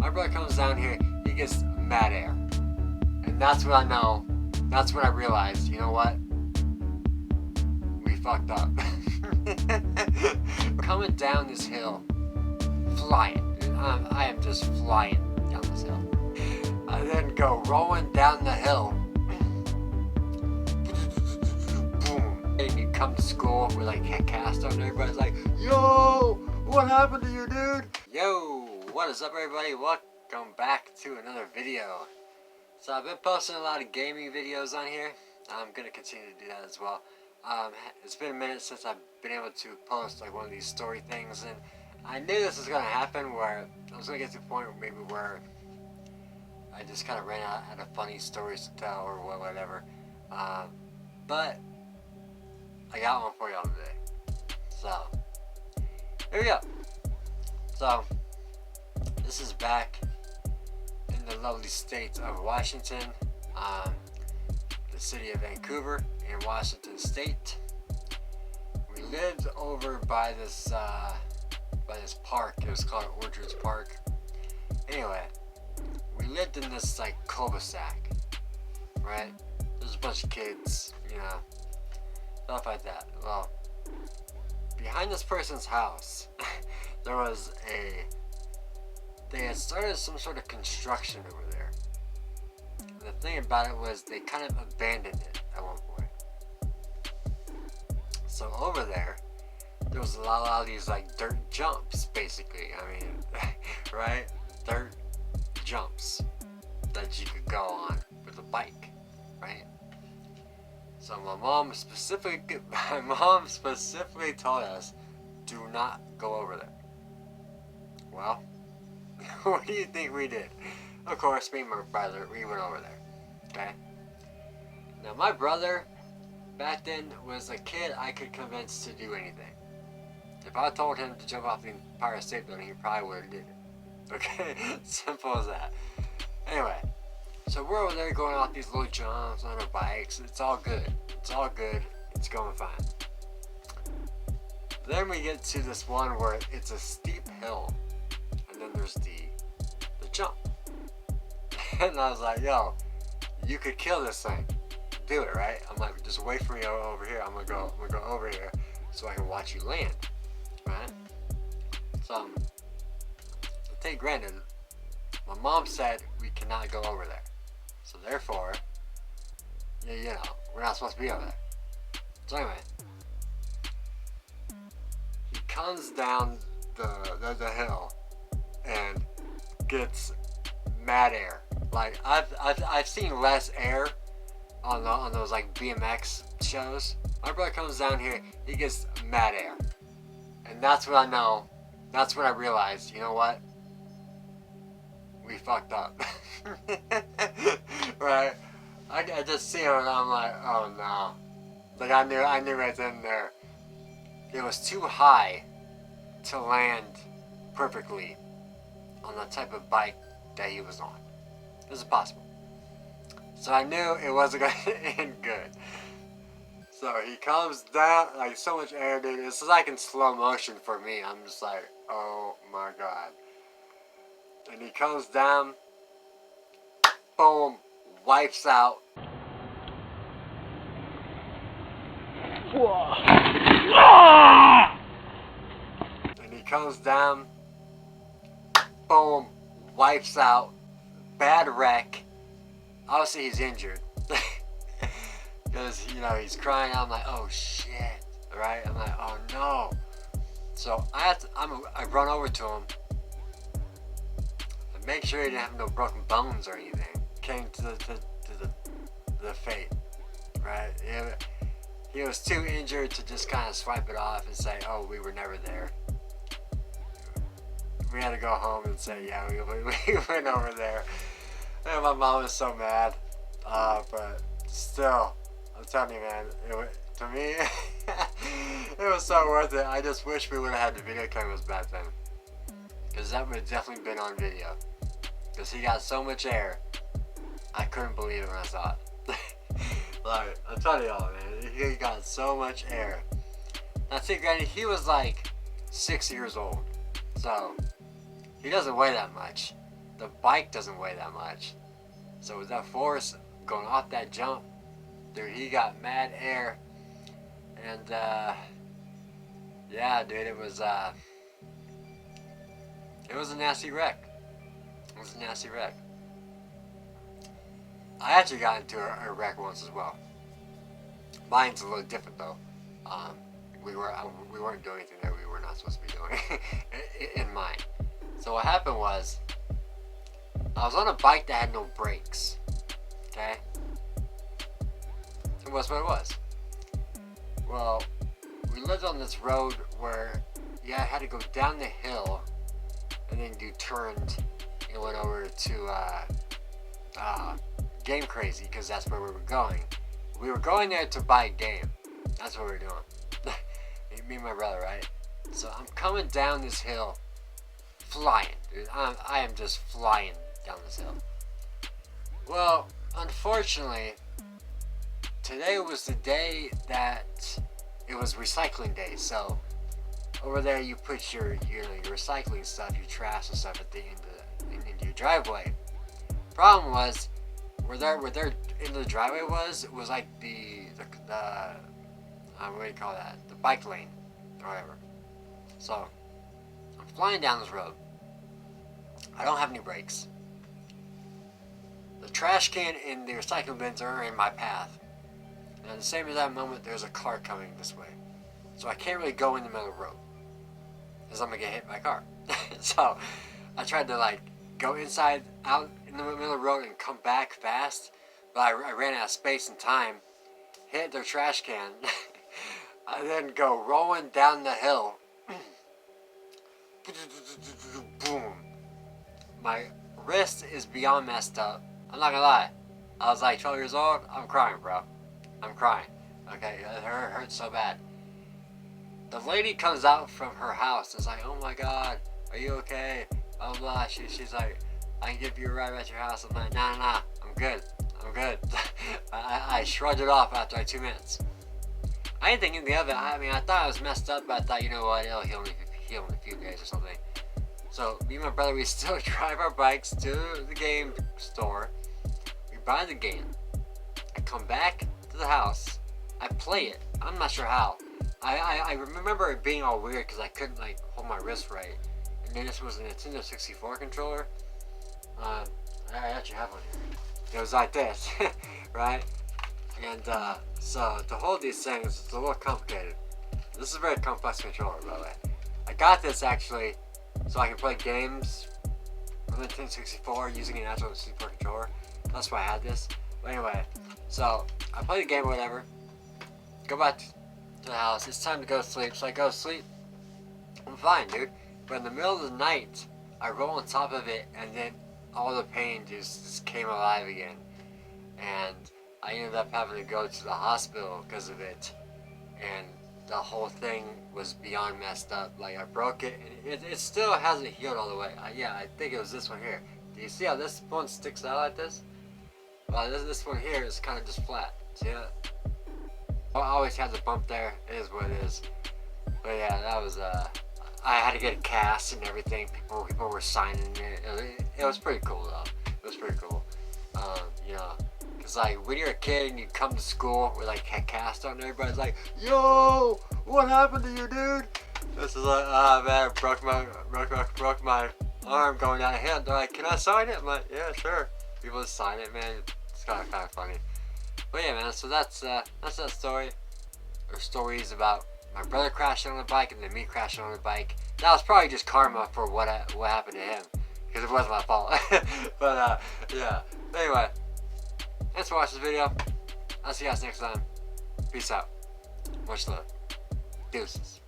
My brother comes down here, he gets mad air. And that's when I know, that's when I realized, you know what? We fucked up. Coming down this hill, flying, dude. I am just flying down this hill. I then go rolling down the hill. Boom. And you come to school with like a cast on, and everybody's like, yo, what happened to you, dude? Yo, what is up, everybody? Welcome back to another video. So I've been posting a lot of gaming videos on here. I'm gonna continue to do that as well. It's been a minute since I've been able to post like one of these story things, and I knew this was gonna happen where I was gonna get to a point maybe where I just kind of ran out of funny stories to tell or whatever. But I got one for y'all today. So here we go. So this is back in the lovely state of Washington, the city of Vancouver in Washington State. We lived over by this park. It was called Orchards Park. Anyway, we lived in this like cul-de-sac, right? There's a bunch of kids, you know, stuff like that. Well, behind this person's house, they had started some sort of construction over there. And the thing about it was they kind of abandoned it at one point. So over there was a lot of these like dirt jumps, basically. I mean, right? Dirt jumps that you could go on with a bike, right? So my mom specifically told us, do not go over there. Well, what do you think we did? Of course, me and my brother, we went over there, okay? Now my brother, back then, was a kid I could convince to do anything. If I told him to jump off the Empire State Building, he probably would have did it. Okay? Simple as that. Anyway, so we're over there going off these little jumps on our bikes. It's all good. It's all good. It's going fine. Then we get to this one where it's a steep hill. And then there's the jump. And I was like, yo, you could kill this thing. Do it, right? I'm like, just wait for me over here. I'm gonna go over here so I can watch you land. Right? So take granted, my mom said we cannot go over there. So therefore, you know, we're not supposed to be over there. So anyway, he comes down the hill and gets mad air. Like I've seen less air on those like BMX shows. My brother comes down here, he gets mad air. And that's when I know, that's when I realized, you know what? We fucked up. Right? I just see him and I'm like, oh no. Like I knew right then and there. It was too high to land perfectly on the type of bike that he was on. It was impossible. So I knew it wasn't going to end good. So he comes down, like so much air, dude. It's like in slow motion for me. I'm just like, oh my god. And he comes down, boom, wipes out. And he comes down, boom, wipes out, bad wreck. Obviously he's injured. Because, you know, he's crying out. I'm like, oh shit, right? I'm like, oh no. So I run over to him and make sure he didn't have no broken bones or anything. Came to the fate, right? He was too injured to just kind of swipe it off and say, oh, we were never there. We had to go home and say, yeah, we went over there. And my mom was so mad, but still, I'm telling you, man, to me, it was so worth it. I just wish we would have had the video cameras back then, because that would have definitely been on video. Because he got so much air, I couldn't believe it when I saw it. Like, I'm telling y'all, man, he got so much air. Now, see, granted, he was like 6 years old, so he doesn't weigh that much. the bike doesn't weigh that much. So with that force going off that jump, dude, he got mad air. And yeah, dude, it was a nasty wreck. It was a nasty wreck. I actually got into a wreck once as well. Mine's a little different though. We weren't doing anything that we were not supposed to be doing in mine. So what happened was, I was on a bike that had no brakes. Okay, and what's what it was. Well, we lived on this road where I had to go down the hill, and then you turned and went over to Game Crazy, because that's where we were going. We were going there to buy a game. That's what we were doing. Me and my brother, right? So I'm coming down this hill, flying, dude. I am just flying down this hill. Well, unfortunately, today was the day that it was recycling day. So over there, you put your recycling stuff, your trash and stuff at the end into your driveway. Problem was, where their into the driveway was like the what do you call that? The bike lane, or whatever. So I'm flying down this road. I don't have any brakes. The trash can and the recycling bins are in my path. And at the same exact moment, there's a car coming this way. So I can't really go in the middle of the road, because I'm gonna get hit by a car. So I tried to like go out in the middle of the road and come back fast, but I ran out of space and time, hit their trash can. I then go rolling down the hill. Boom. My wrist is beyond messed up. I'm not gonna lie. I was like 12 years old. I'm crying, bro. I'm crying. Okay, it hurts so bad. The lady comes out from her house and is like, "Oh my God, are you okay?" Blah blah blah. She's like, "I can give you a ride at your house." I'm like, nah, I'm good. I shrugged it off after like 2 minutes. I didn't think anything of it. I mean, I thought I was messed up, but I thought, you know what, it'll heal in a few days or something. So me and my brother, we still drive our bikes to the game store. We buy the game. I come back to the house. I play it. I'm not sure how. I remember it being all weird because I couldn't like hold my wrist right. And then this was a Nintendo 64 controller. I actually have one here. It was like this, right? And so to hold these things, it's a little complicated. This is a very complex controller, by the way. I got this actually so I can play games with Nintendo 64 using an actual 64 controller. That's why I had this. But anyway, so I play the game or whatever. Go back to the house. It's time to go to sleep. So I go to sleep. I'm fine, dude. But in the middle of the night, I roll on top of it, and then all the pain just came alive again. And I ended up having to go to the hospital because of it. And the whole thing was beyond messed up. Like, I broke it, and it still hasn't healed all the way. I think it was this one here. Do you see how this one sticks out like this? Well, this one here is kind of just flat. See that? I always had the bump there. It is what it is. But yeah, that was I had to get a cast and everything. People were signing it. It was pretty cool though. It was pretty cool. You know, cause like when you're a kid and you come to school with like a cast on, everybody's like, "Yo, what happened to you, dude?" This is like, "Ah man, broke my arm going down a hill." They're like, "Can I sign it?" I'm like, "Yeah, sure." People just sign it, man. It's kind of funny. But yeah, man. So that's that story. Or stories about my brother crashing on the bike and then me crashing on the bike. That was probably just karma for what happened to him, because it wasn't my fault. But yeah. Anyway, thanks for watching this video. I'll see you guys next time. Peace out. Much love. Deuces.